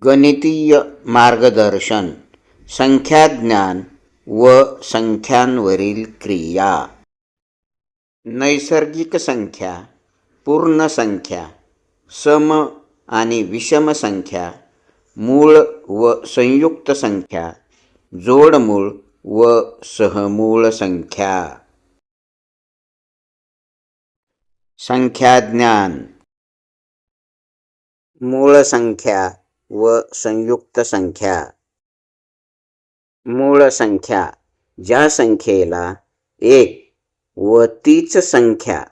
गणितीय मार्गदर्शन, संख्याज्ञान व संख्यांवरील क्रिया. नैसर्गिक संख्या, पूर्ण संख्या, सम आणि विषम संख्या, मूळ व संयुक्त संख्या, जोडमूळ व सहमूळ संख्या. संख्याज्ञान. मूळ संख्या व संयुक्त संख्या. मूळ संख्या, ज्या संख्येला एक व तीच संख्या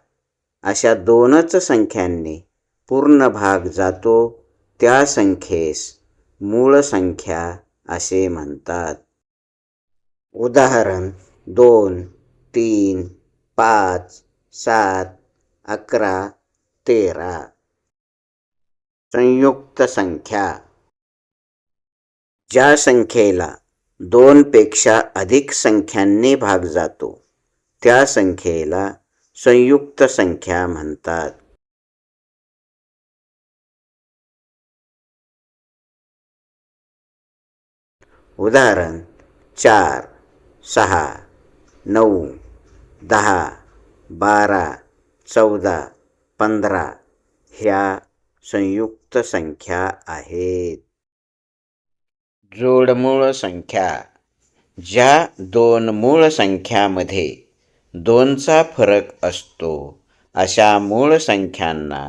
अशा दोनच संख्यांनी पूर्ण भाग जातो त्या संख्येस मूळ संख्या असे म्हणतात. उदाहरण 2, 3, 5, 7, 11, 13. संयुक्त संख्या, ज्या संख्येला 2 पेक्षा अधिक संख्यांनी भाग जातो त्या संख्येला संयुक्त संख्या म्हणतात. उदाहरण 4, 6, 9, 10, 12, 14, 15 ह्या संयुक्त संख्या आहेत. जोडमूळ संख्या, ज्या दोन मूळ संख्यामध्ये 2चा फरक असतो अशा मूळ संख्यांना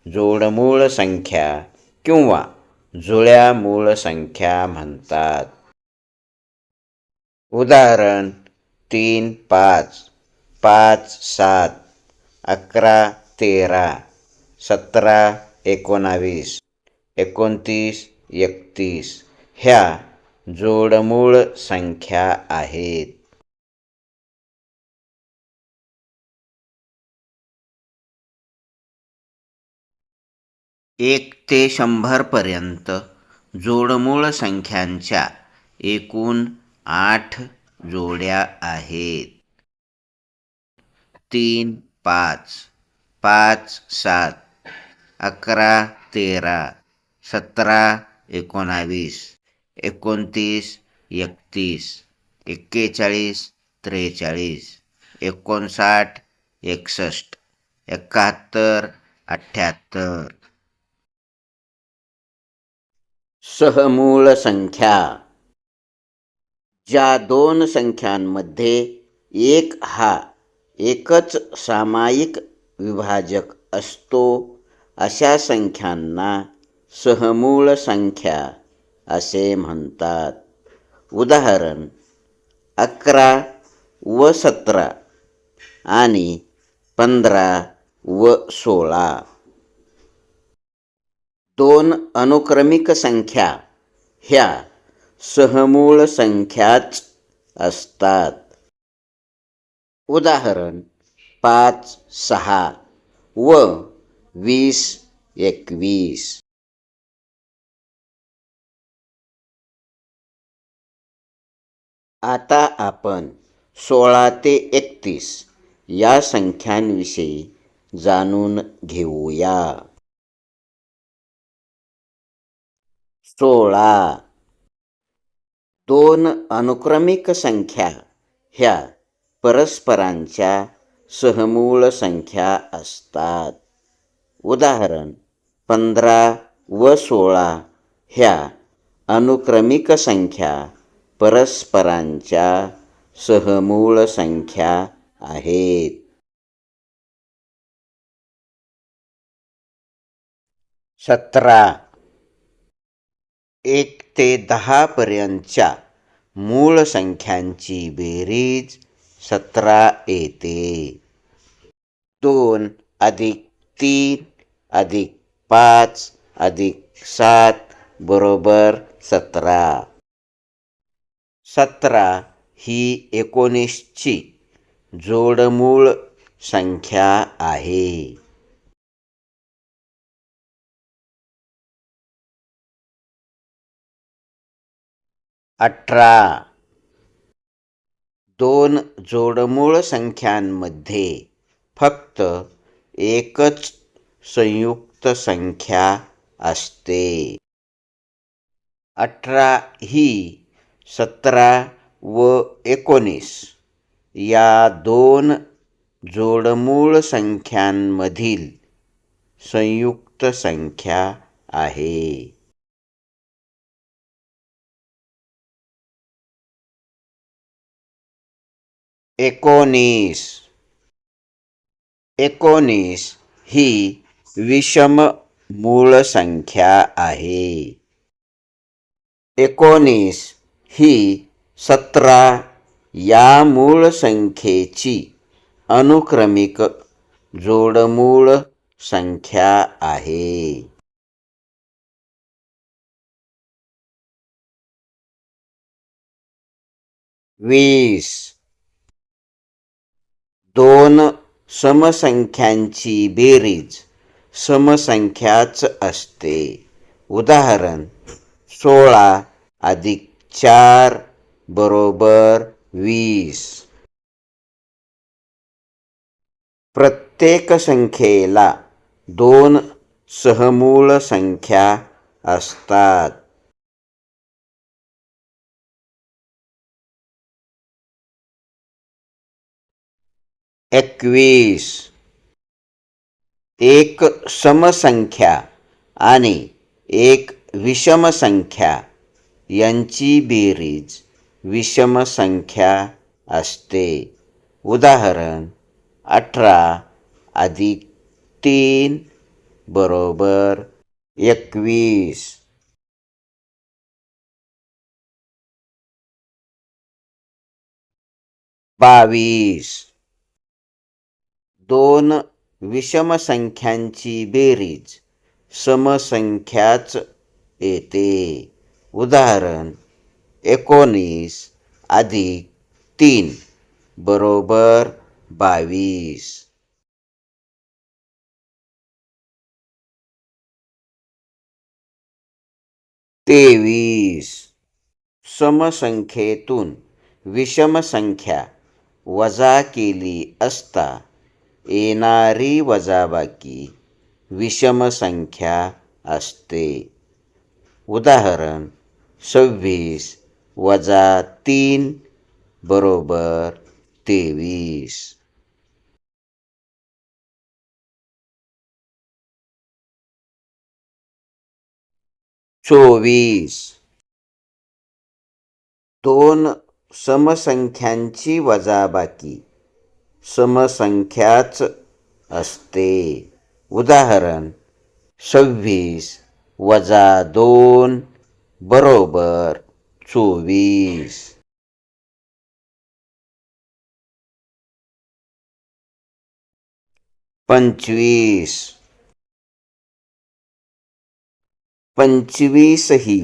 जोडमूळ संख्या किंवा जुळ्या मूळ संख्या म्हणतात. उदाहरण 3, 5, 5, 7, 11, 13, 17, 19, 29, 31 ह्या जोडमूळ संख्या आहेत. 1 ते 100 पर्यंत जोडमूळ संख्यांच्या एकूण 8 जोड्या आहेत. 3, 5, 5, 7, 11, 13, 17, 19, 29, 31, 41, 43, 59, 61, 71, 78. सहमूळ संख्या, ज्या दोन संख्यांमध्ये 1 हा एकच सामायिक विभाजक असतो अशा संख्यांना सहमूळ संख्या असे म्हणतात. उदाहरण 11 व 17 आणि 15 व 16. 2 अनुक्रमिक संख्या ह्या सहमूळ संख्याच असतात. उदाहरण 5, 6 व 20, 21. आता आपण 16 ते 31 या संख्यांविषयी जाणून घेऊया. 16. 2 अनुक्रमिक संख्या ह्या परस्परांच्या सहमूळ संख्या असतात. उदाहरण 15 व 16 ह्या अनुक्रमिक संख्या परस्परांच्या सहमूळ संख्या आहेत. 17. 1 ते 10 पर्यंतच्या मूळ संख्यांची बेरीज 17 येते. 2 अधिक 3 अधिक 5 अधिक 7 बरोबर 17. 17 ही 19ची जोडमूळ संख्या आहे. 18. 2 जोडमूळ संख्यांमध्ये फक्त एकच संयुक्त संख्या असते. 18 ही 17 व 19 या दोन जोडमूळ संख्यांमधील संयुक्त संख्या आहे. 19 ही विषम मूळ संख्या आहे. 19 ही 17 या मूळ संख्येची अनुक्रमिक जोडमूळ संख्या आहे. 20 दोन समसंख्यांची बेरीज समसंख्याच असते. उदाहरण 16 अधिक 4 बरोबर 20. प्रत्येक संख्येला दोन सहमूळ संख्या असतात. 21 एक समसंख्या आणि एक विषम संख्या यांची बेरीज विषम संख्या असते. उदाहरण 18 अधिक 3 बरोबर 21. 22 दोन विषम संख्यांची बेरीज समसंख्याच येते. उदाहरण 19 अधिक 3 बरोबर 22. 23 समसंख्येतून विषम संख्या वजा केली असता येणारी वजाबाकी विषम संख्या असते. उदाहरण 26 वजा 3 बरोबर 23. 24 दोन समसंख्यांची वजाबाकी समसंख्याच असते. उदाहरण 26 वजा 2 बरोबर 24. 25 ही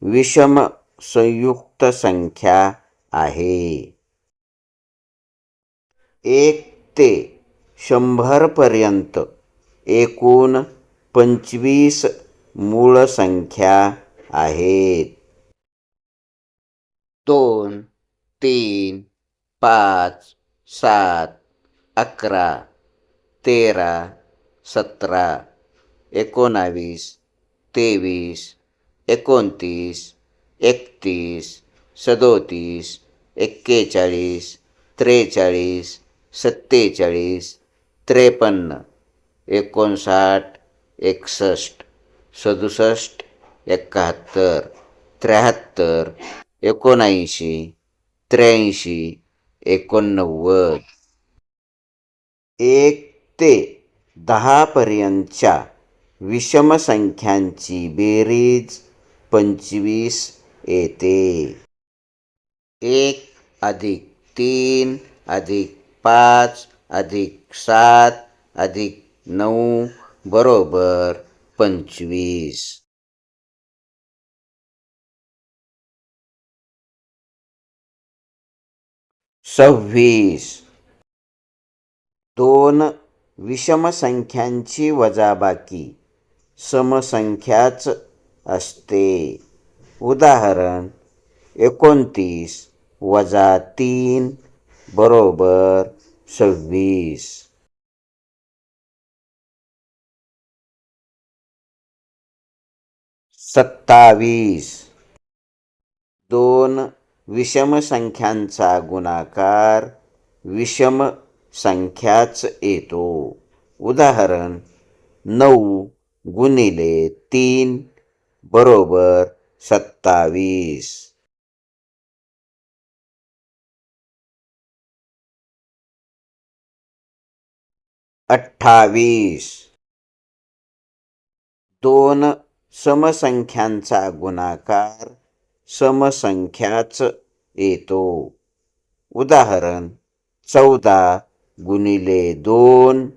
विषम संयुक्त संख्या आहे. 1 ते 100 पर्यंत एकूण 25 मूळ संख्या आहेत. 2, 3, 5, 7, 11, 13, 17, 19, 23, 29, 31, 37, 41, 43, 47, 53, 59, 61, 67, 71, 73, 79, 83, 89. 1 ते 10 पर्यंतच्या विषम संख्यांची बेरीज 25 येते. 1 अधिक 3 अधिक 5 अधिक 7 अधिक 9 बरोबर 25. 26 दोन विषम संख्यांची वजाबाकी समसंख्याच असते. उदाहरण 29 वजा 3 बरोबर 26. 27 दोन विषम संख्यांचा गुणाकार विषम संख्याच येतो. उदाहरण 9 गुणिले 3 बरोबर 27. 28 दोन समसंख्यांचा गुणाकार समसंख्याच येतो. उदाहरण 14 गुणिले 2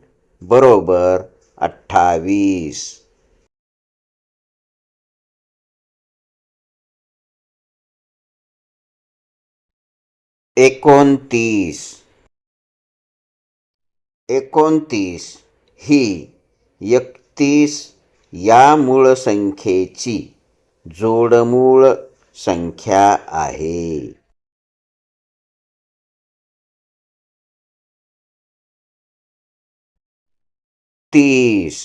बरोबर 28. 29 ही 31 या मूळ संख्येची जोडमूळ संख्या आहे. 30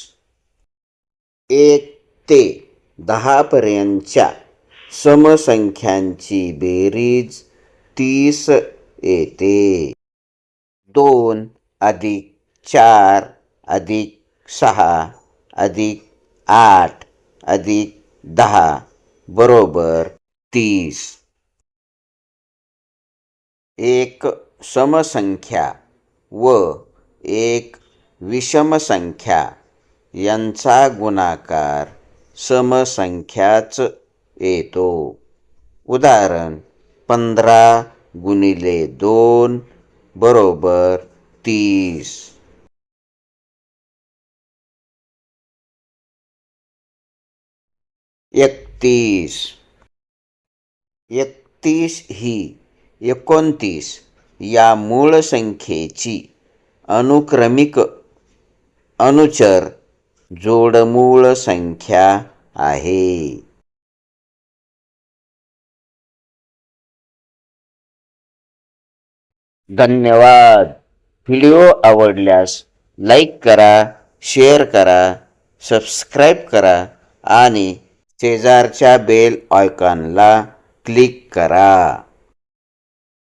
1 ते 10 पर्यंतच्या समसंख्यांची बेरीज 30 येते. 2 अधिक 4 अधिक 6 अधिक 8 अधिक 10 बरोबर 30. एक समसंख्या व एक विषम संख्या यांचा गुणाकार समसंख्याच येतो. उदाहरण 15 गुणिले 2 बरोबर 30. 31 ही 29 या मूळ संख्येची अनुक्रमिक अनुचर जोडमूळ संख्या आहे. धन्यवाद. व्हिडिओ आवडल्यास लाईक करा, शेअर करा, सबस्क्राईब करा आणि शेजारच्या बेल आयकॉनला क्लिक करा.